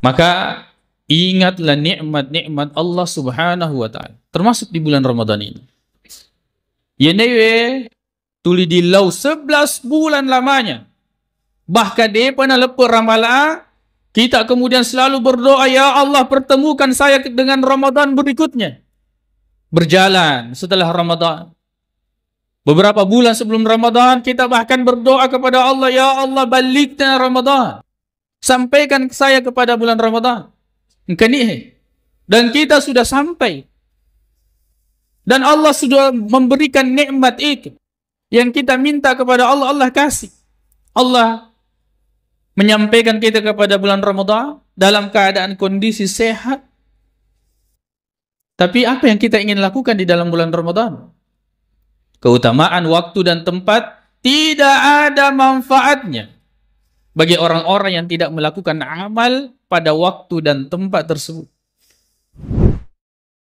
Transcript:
Maka ingatlah nikmat-nikmat Allah Subhanahu wa taala, termasuk di bulan Ramadan ini. Yenewe tuli di lau 11 bulan lamanya. Bahkan dia pernah lepas ramalan, kita kemudian selalu berdoa, ya Allah pertemukan saya dengan Ramadan berikutnya. Berjalan setelah Ramadan. Beberapa bulan sebelum Ramadan, kita bahkan berdoa kepada Allah, ya Allah balikna Ramadan. Sampaikan saya kepada bulan Ramadan. Dan kita sudah sampai. Dan Allah sudah memberikan nikmat itu. Yang kita minta kepada Allah, Allah kasih. Allah menyampaikan kita kepada bulan Ramadan dalam keadaan kondisi sehat. Tapi apa yang kita ingin lakukan di dalam bulan Ramadan? Keutamaan waktu dan tempat tidak ada manfaatnya bagi orang-orang yang tidak melakukan amal pada waktu dan tempat tersebut.